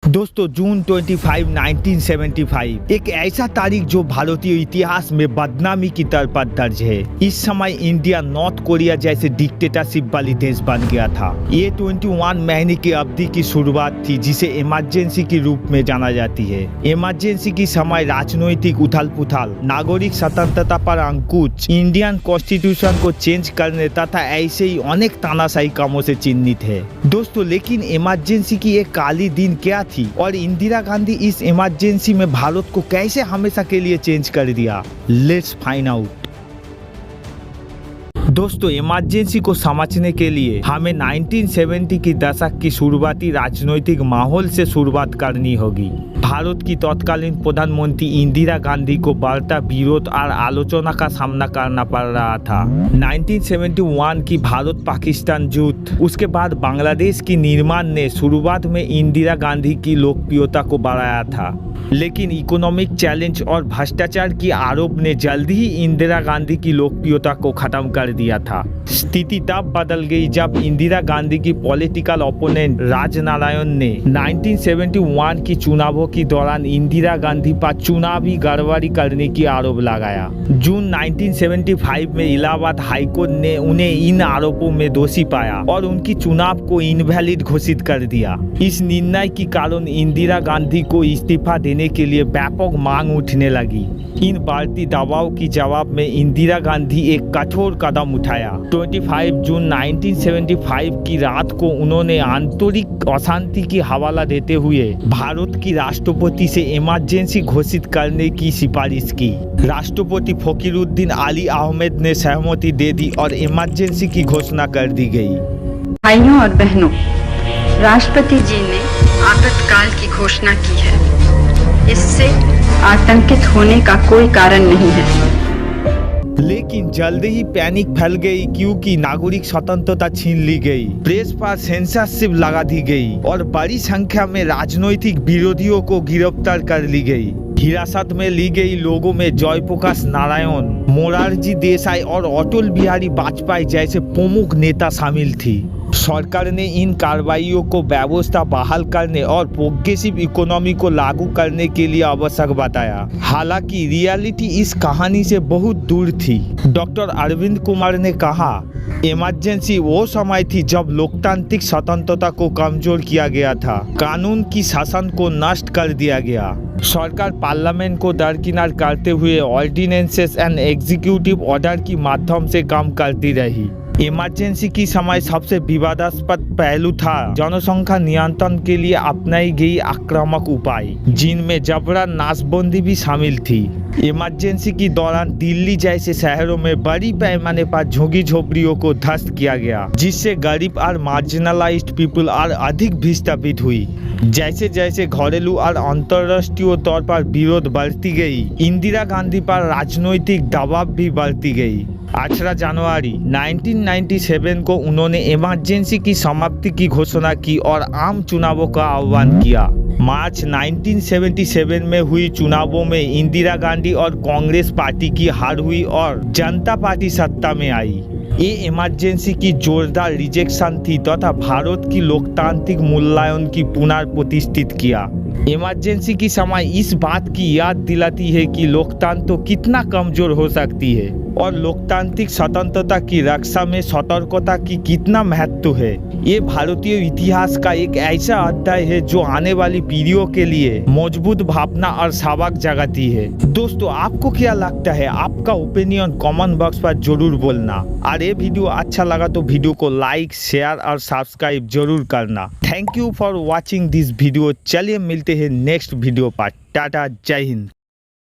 दोस्तों जून 25, 1975 एक ऐसा तारीख जो भारतीय इतिहास में बदनामी की तौर पर दर्ज है। इस समय इंडिया नॉर्थ कोरिया जैसे डिक्टेटरशिप वाली देश बन गया था। ये 21 महीने की अवधि की शुरुआत थी जिसे इमरजेंसी के रूप में जाना जाती है। इमरजेंसी की समय राजनैतिक उथल पुथल, नागरिक स्वतंत्रता पर अंकुश, इंडियन कॉन्स्टिट्यूशन को चेंज करने तथा ऐसे ही अनेक तानाशाही कामों से चिन्हित है। दोस्तों लेकिन इमरजेंसी की एक काली दिन क्या थी और इंदिरा गांधी इस इमरजेंसी में भारत को कैसे हमेशा के लिए चेंज कर दिया? Let's find out. दोस्तों इमरजेंसी को समझने के लिए हमें 1970 की दशक की शुरुआती राजनीतिक माहौल से शुरुआत करनी होगी। भारत की तत्कालीन प्रधानमंत्री इंदिरा गांधी को बढ़ता विरोध और आलोचना का सामना करना पड़ रहा था। 1971 की भारत पाकिस्तान युद्ध, उसके बाद बांग्लादेश की निर्माण ने शुरुआत में इंदिरा गांधी की लोकप्रियता को बढ़ाया था, लेकिन इकोनॉमिक चैलेंज और भ्रष्टाचार की आरोप ने जल्दी ही इंदिरा गांधी की लोकप्रियता को खत्म कर दिया था। स्थिति तब बदल गई जब इंदिरा गांधी की पॉलिटिकल ओपोनेंट राजनारायण ने 1971 की चुनावों के दौरान इंदिरा गांधी पर चुनावी गड़बड़ी करने की आरोप लगाया। जून 1975 में इलाहाबाद हाईकोर्ट ने उन्हें इन आरोपों में दोषी पाया और उनकी चुनाव को इनवैलिड घोषित कर दिया। इस निर्णय के कारण इंदिरा गांधी को इस्तीफा देने के लिए व्यापक मांग उठने लगी। इन बढ़ती दबाव की जवाब में इंदिरा गांधी एक कठोर कदम उठाया। 25 जून 1975 की रात को उन्होंने आंतरिक अशांति की हवाला देते हुए भारत की राष्ट्रपति से इमरजेंसी घोषित करने की सिफारिश की। राष्ट्रपति फकीरुद्दीन अली अहमद ने सहमति दे दी और इमरजेंसी की घोषणा कर दी गई। भाइयों और बहनों, राष्ट्रपति जी ने आपातकाल की घोषणा की है। इससे आतंकित होने का कोई कारण नहीं है। लेकिन जल्दी ही पैनिक फैल गई क्योंकि नागरिक स्वतंत्रता छीन ली गई, प्रेस पर सेंसरशिप लगा दी गई और बड़ी संख्या में राजनीतिक विरोधियों को गिरफ्तार कर ली गई। हिरासत में ली गई लोगों में जयप्रकाश नारायण, मोरारजी देसाई और अटल बिहारी वाजपेयी जैसे प्रमुख नेता शामिल थी। सरकार ने इन कार्रवाइयों को व्यवस्था बहाल करने और प्रोग्रेसिव इकोनॉमी को लागू करने के लिए आवश्यक बताया। हालांकि रियलिटी इस कहानी से बहुत दूर थी। डॉक्टर अरविंद कुमार ने कहा, इमरजेंसी वो समय थी जब लोकतांत्रिक स्वतंत्रता को कमजोर किया गया था, कानून की शासन को नष्ट कर दिया गया। सरकार पार्लियामेंट को दरकिनार करते हुए ऑर्डिनेंसेस एंड एग्जीक्यूटिव ऑर्डर के माध्यम से काम करती रही। इमरजेंसी की समय सबसे विवादास्पद पहलू था जनसंख्या नियंत्रण के लिए अपनाई गई आक्रामक उपाय, जिनमें जबरन नाशबंदी भी शामिल थी। इमरजेंसी के दौरान दिल्ली जैसे शहरों में बड़ी पैमाने पर झुग्गी झोपड़ियों को ध्वस्त किया गया, जिससे गरीब और मार्जिनलाइज्ड पीपल और अधिक विस्थापित हुई। जैसे जैसे घरेलू और अंतर्राष्ट्रीय तौर पर विरोध बढ़ती गई, इंदिरा गांधी पर राजनीतिक दबाव भी बढ़ती गई। 18 जनवरी 1997 को उन्होंने इमरजेंसी की समाप्ति की घोषणा की और आम चुनावों का आह्वान किया। मार्च 1977 में हुई चुनावों में इंदिरा गांधी और कांग्रेस पार्टी की हार हुई और जनता पार्टी सत्ता में आई। ये इमरजेंसी की जोरदार रिजेक्शन थी तथा भारत की लोकतांत्रिक मूल्यों की पुनर्प्रतिष्ठित किया। इमरजेंसी की समय इस बात की याद दिलाती है कि लोकतंत्र कितना कमजोर हो सकती है और लोकतांत्रिक स्वतंत्रता की रक्षा में सतर्कता की कितना महत्व है। ये भारतीय इतिहास का एक ऐसा अध्याय है जो आने वाली पीढ़ियों के लिए मजबूत भावना और सबक जगाती है। दोस्तों आपको क्या लगता है? आपका ओपिनियन कमेंट बॉक्स पर जरूर बोलना और ये वीडियो अच्छा लगा तो वीडियो को लाइक, शेयर और सब्सक्राइब जरूर करना। Thank you for watching this video. चलिए मिलते हैं नेक्स्ट वीडियो पर। टाटा, जय हिंद।